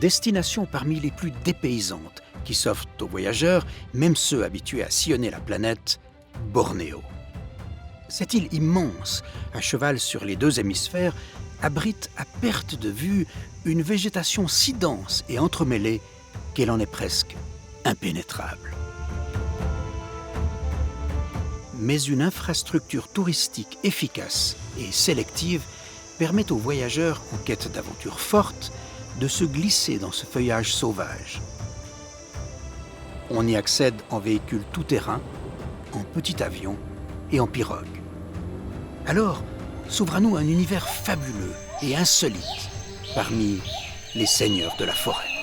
destination parmi les plus dépaysantes qui s'offrent aux voyageurs, même ceux habitués à sillonner la planète, Bornéo. Cette île immense, à cheval sur les deux hémisphères, abrite à perte de vue une végétation si dense et entremêlée qu'elle en est presque impénétrable. Mais une infrastructure touristique efficace et sélective permet aux voyageurs en quête d'aventures fortes de se glisser dans ce feuillage sauvage. On y accède en véhicule tout-terrain, en petit avion et en pirogue. Alors, s'ouvre à nous un univers fabuleux et insolite parmi les seigneurs de la forêt.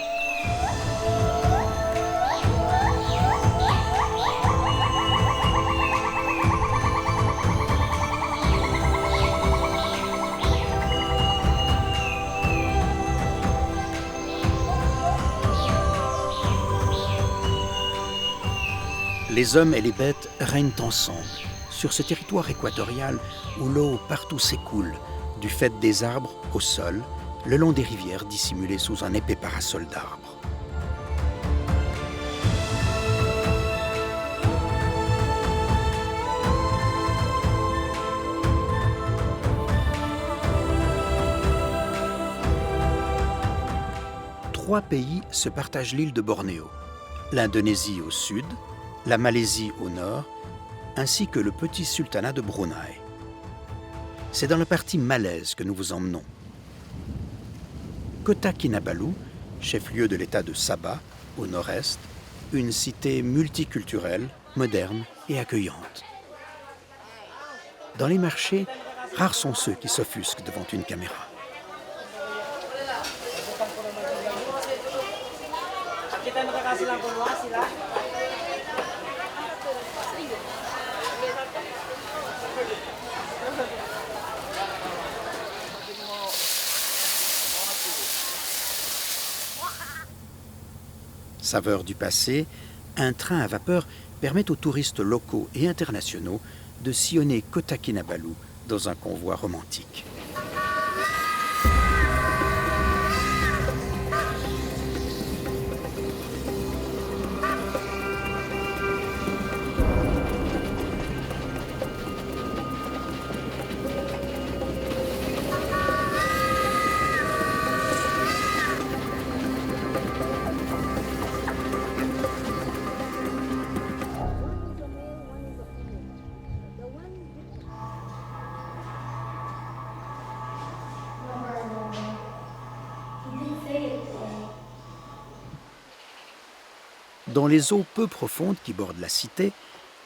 Les hommes et les bêtes règnent ensemble sur ce territoire équatorial où l'eau partout s'écoule, du fait des arbres au sol, le long des rivières dissimulées sous un épais parasol d'arbres. Trois pays se partagent l'île de Bornéo, l'Indonésie au sud, la Malaisie au nord, ainsi que le petit sultanat de Brunei. C'est dans la partie malaise que nous vous emmenons. Kota Kinabalu, chef-lieu de l'État de Sabah, au nord-est, une cité multiculturelle, moderne et accueillante. Dans les marchés, rares sont ceux qui s'offusquent devant une caméra. Saveur du passé, un train à vapeur permet aux touristes locaux et internationaux de sillonner Kota Kinabalu dans un convoi romantique. Dans les eaux peu profondes qui bordent la cité,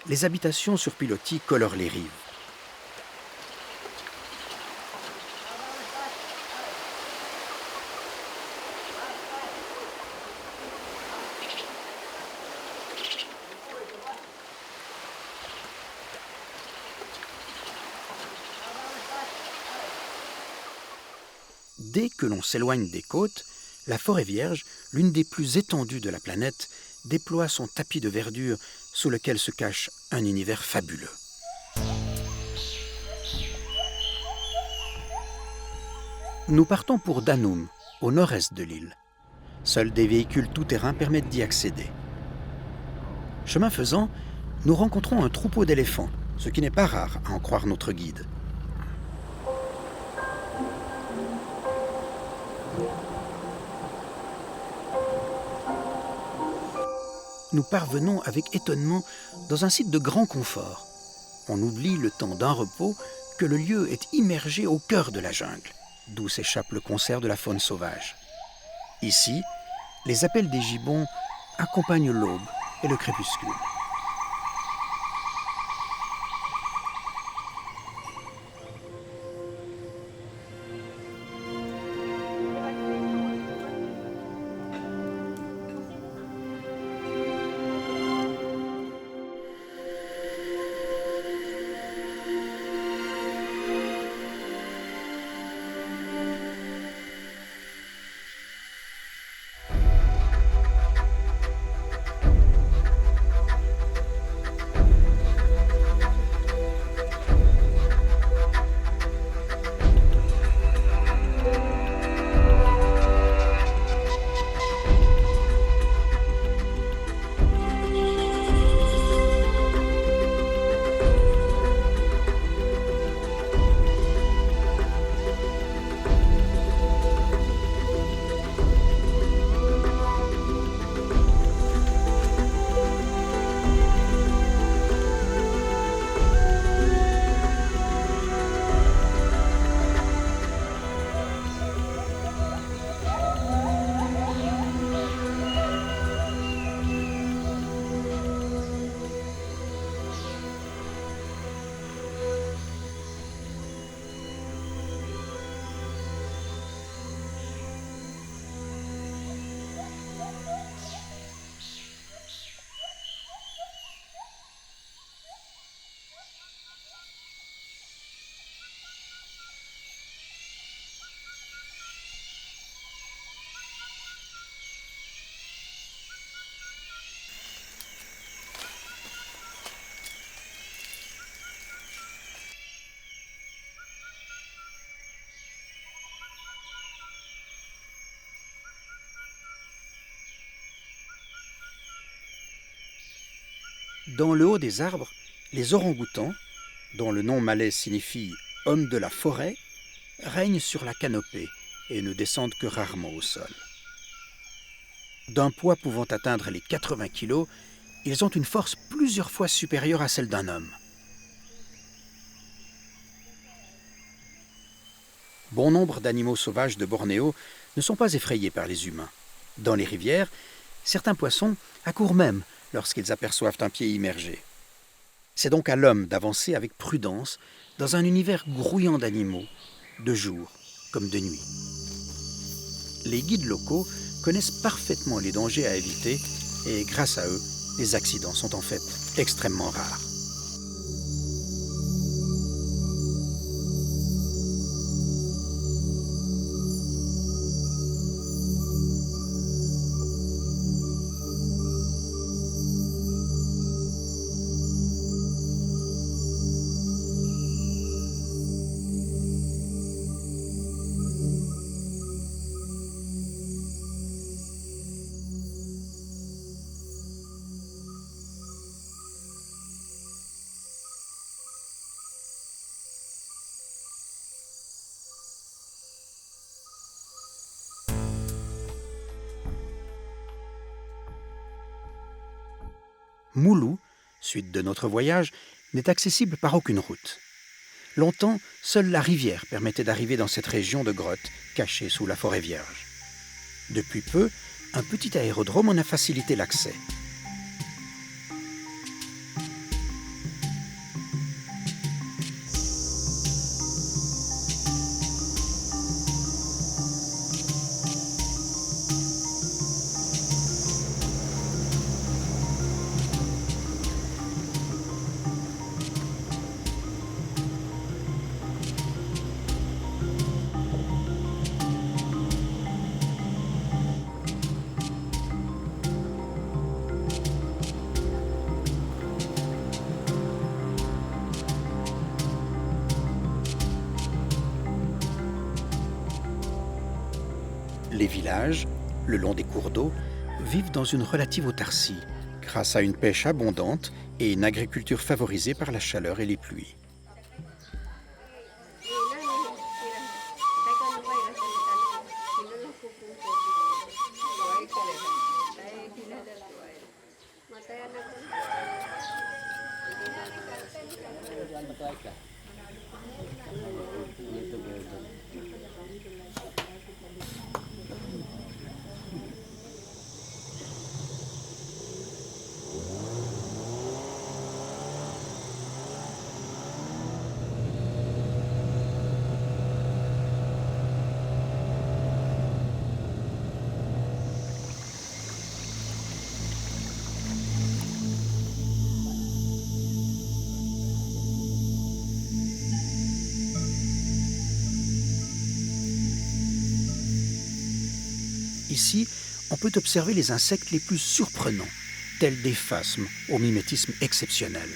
les habitations sur pilotis colorent les rives. Dès que l'on s'éloigne des côtes, la forêt vierge, l'une des plus étendues de la planète, déploie son tapis de verdure sous lequel se cache un univers fabuleux. Nous partons pour Danum, au nord-est de l'île. Seuls des véhicules tout-terrain permettent d'y accéder. Chemin faisant, nous rencontrons un troupeau d'éléphants, ce qui n'est pas rare à en croire notre guide. Nous parvenons avec étonnement dans un site de grand confort. On oublie le temps d'un repos que le lieu est immergé au cœur de la jungle, d'où s'échappe le concert de la faune sauvage. Ici, les appels des gibbons accompagnent l'aube et le crépuscule. Dans le haut des arbres, les orang-outans, dont le nom malais signifie « homme de la forêt », règnent sur la canopée et ne descendent que rarement au sol. D'un poids pouvant atteindre les 80 kilos, ils ont une force plusieurs fois supérieure à celle d'un homme. Bon nombre d'animaux sauvages de Bornéo ne sont pas effrayés par les humains. Dans les rivières, certains poissons accourent même lorsqu'ils aperçoivent un pied immergé. C'est donc à l'homme d'avancer avec prudence dans un univers grouillant d'animaux, de jour comme de nuit. Les guides locaux connaissent parfaitement les dangers à éviter et grâce à eux, les accidents sont en fait extrêmement rares. Moulou, suite de notre voyage, n'est accessible par aucune route. Longtemps, seule la rivière permettait d'arriver dans cette région de grottes cachée sous la forêt vierge. Depuis peu, un petit aérodrome en a facilité l'accès. Les villages, le long des cours d'eau, vivent dans une relative autarcie, grâce à une pêche abondante et une agriculture favorisée par la chaleur et les pluies. Ici, on peut observer les insectes les plus surprenants, tels des phasmes au mimétisme exceptionnel.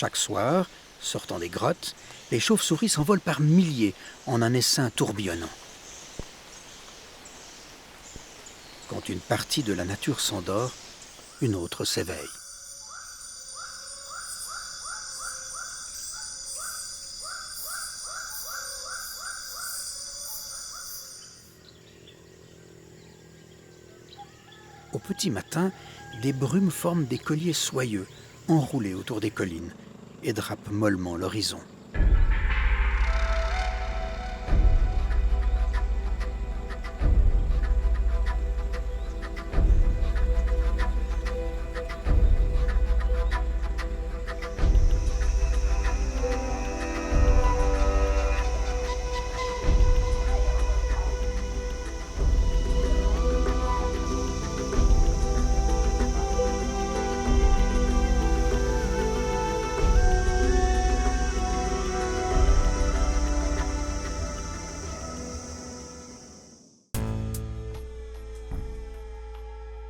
Chaque soir, sortant des grottes, les chauves-souris s'envolent par milliers en un essaim tourbillonnant. Quand une partie de la nature s'endort, une autre s'éveille. petit matin, des brumes forment des colliers soyeux, enroulés autour des collines, et drapent mollement l'horizon.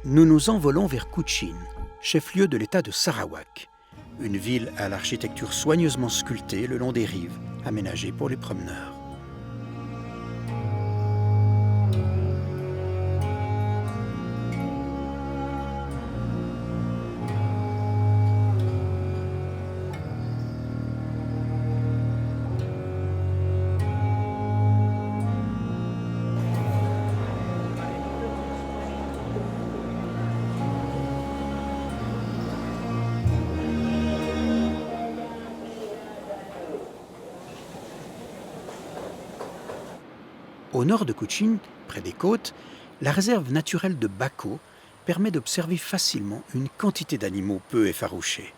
Nous nous envolons vers Cochin, chef-lieu de l'État de Sarawak, une ville à l'architecture soigneusement sculptée le long des rives, aménagée pour les promeneurs. Au nord de Cochin, près des côtes, la réserve naturelle de Bako permet d'observer facilement une quantité d'animaux peu effarouchés.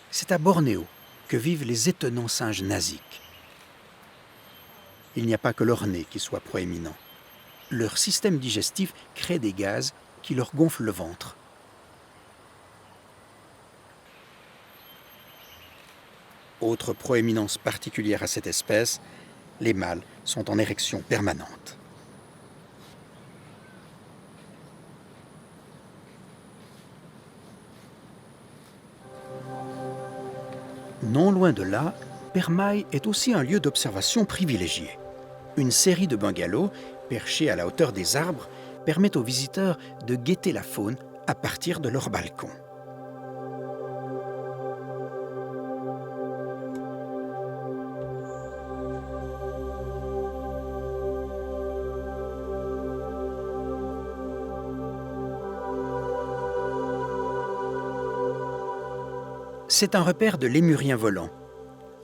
C'est à Bornéo que vivent les étonnants singes nasiques. Il n'y a pas que leur nez qui soit proéminent. Leur système digestif crée des gaz qui leur gonflent le ventre. Autre proéminence particulière à cette espèce, les mâles sont en érection permanente. Non loin de là, Permai est aussi un lieu d'observation privilégié. Une série de bungalows, perchés à la hauteur des arbres, permet aux visiteurs de guetter la faune à partir de leur balcon. C'est un repère de lémuriens volants.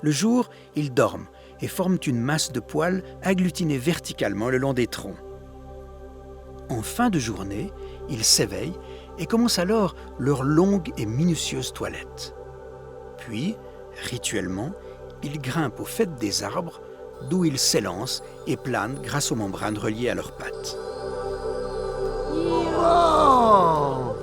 Le jour, ils dorment et forment une masse de poils agglutinés verticalement le long des troncs. En fin de journée, ils s'éveillent et commencent alors leur longue et minutieuse toilette. Puis, rituellement, ils grimpent aux fêtes des arbres, d'où ils s'élancent et planent grâce aux membranes reliées à leurs pattes. Oh!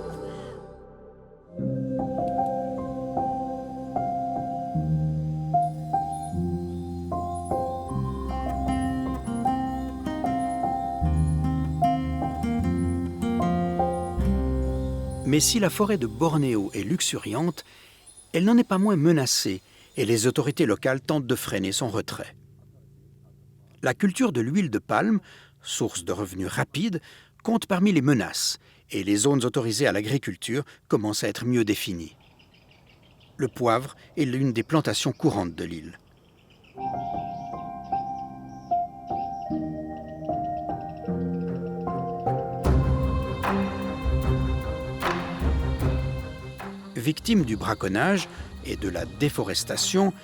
Mais si la forêt de Bornéo est luxuriante, elle n'en est pas moins menacée et les autorités locales tentent de freiner son retrait. La culture de l'huile de palme, source de revenus rapides, compte parmi les menaces et les zones autorisées à l'agriculture commencent à être mieux définies. Le poivre est l'une des plantations courantes de l'île. Victimes du braconnage et de la déforestation,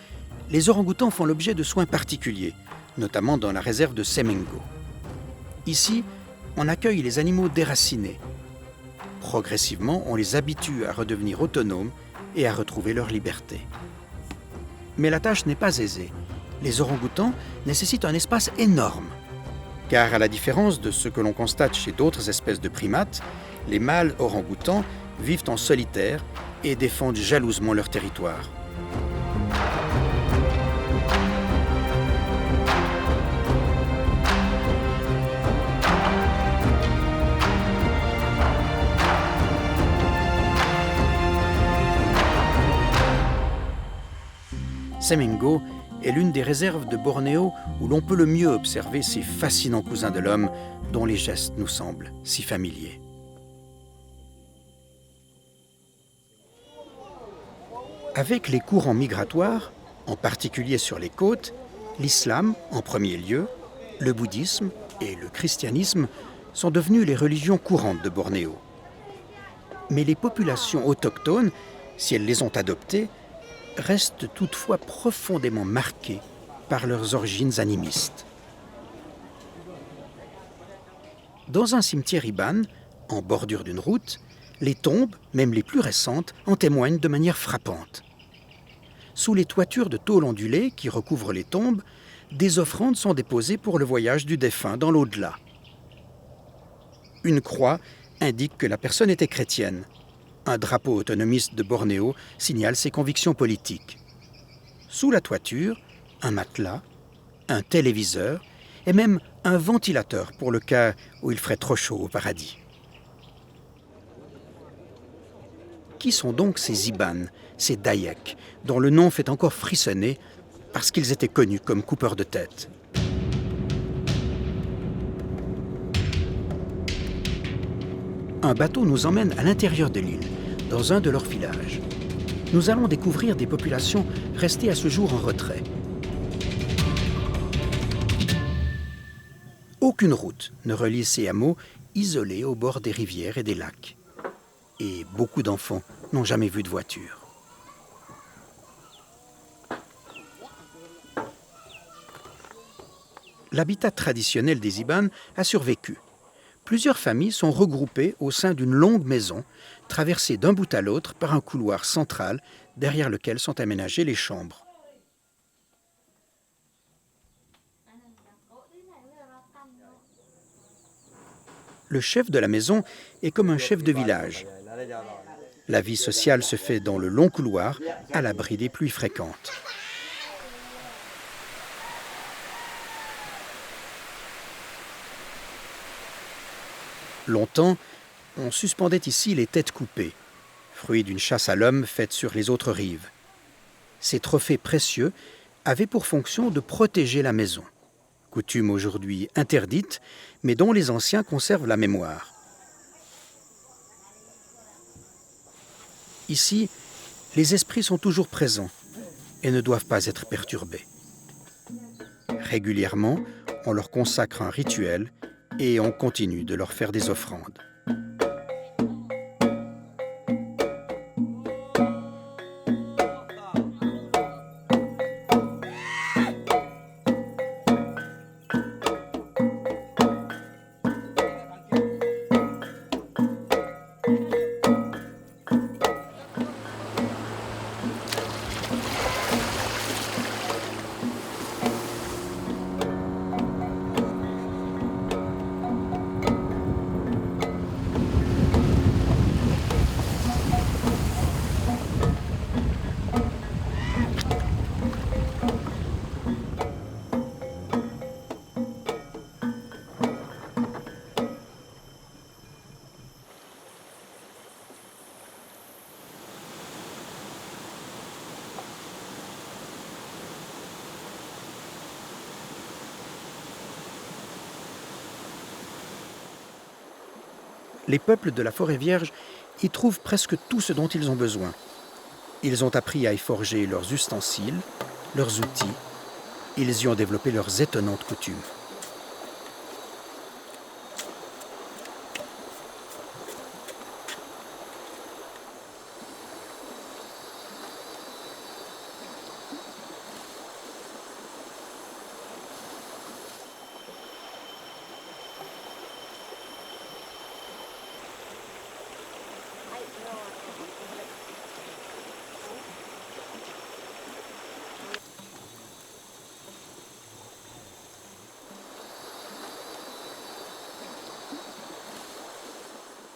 les orang-outans font l'objet de soins particuliers, notamment dans la réserve de Semengo. Ici, on accueille les animaux déracinés. Progressivement, on les habitue à redevenir autonomes et à retrouver leur liberté. Mais la tâche n'est pas aisée. Les orang-outans nécessitent un espace énorme. Car à la différence de ce que l'on constate chez d'autres espèces de primates, les mâles orang-outans vivent en solitaire et défendent jalousement leur territoire. Semengo est l'une des réserves de Bornéo où l'on peut le mieux observer ces fascinants cousins de l'homme dont les gestes nous semblent si familiers. Avec les courants migratoires, en particulier sur les côtes, l'islam en premier lieu, le bouddhisme et le christianisme sont devenus les religions courantes de Bornéo. Mais les populations autochtones, si elles les ont adoptées, restent toutefois profondément marquées par leurs origines animistes. Dans un cimetière iban, en bordure d'une route, les tombes, même les plus récentes, en témoignent de manière frappante. Sous les toitures de tôle ondulée qui recouvrent les tombes, des offrandes sont déposées pour le voyage du défunt dans l'au-delà. Une croix indique que la personne était chrétienne. Un drapeau autonomiste de Bornéo signale ses convictions politiques. Sous la toiture, un matelas, un téléviseur et même un ventilateur pour le cas où il ferait trop chaud au paradis. Qui sont donc ces Iban, ces Dayeks, dont le nom fait encore frissonner parce qu'ils étaient connus comme coupeurs de tête? Un bateau nous emmène à l'intérieur de l'île, dans un de leurs villages. Nous allons découvrir des populations restées à ce jour en retrait. Aucune route ne relie ces hameaux isolés au bord des rivières et des lacs. Et beaucoup d'enfants n'ont jamais vu de voiture. L'habitat traditionnel des Iban a survécu. Plusieurs familles sont regroupées au sein d'une longue maison, traversée d'un bout à l'autre par un couloir central derrière lequel sont aménagées les chambres. Le chef de la maison est comme un chef de village. La vie sociale se fait dans le long couloir, à l'abri des pluies fréquentes. Longtemps, on suspendait ici les têtes coupées, fruit d'une chasse à l'homme faite sur les autres rives. Ces trophées précieux avaient pour fonction de protéger la maison, coutume aujourd'hui interdite, mais dont les anciens conservent la mémoire. Ici, les esprits sont toujours présents et ne doivent pas être perturbés. Régulièrement, on leur consacre un rituel et on continue de leur faire des offrandes. Les peuples de la forêt vierge y trouvent presque tout ce dont ils ont besoin. Ils ont appris à y forger leurs ustensiles, leurs outils. Ils y ont développé leurs étonnantes coutumes.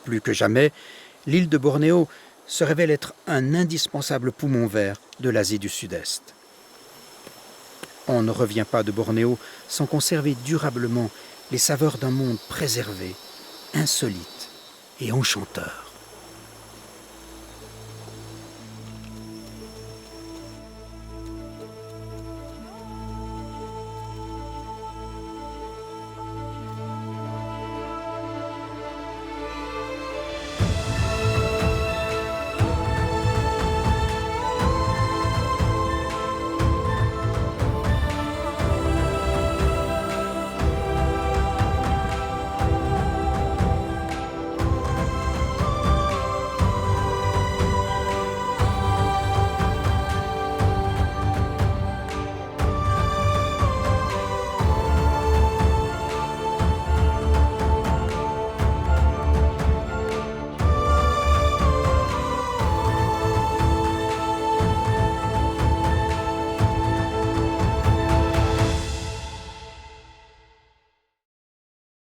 Plus que jamais, l'île de Bornéo se révèle être un indispensable poumon vert de l'Asie du Sud-Est. On ne revient pas de Bornéo sans conserver durablement les saveurs d'un monde préservé, insolite et enchanteur.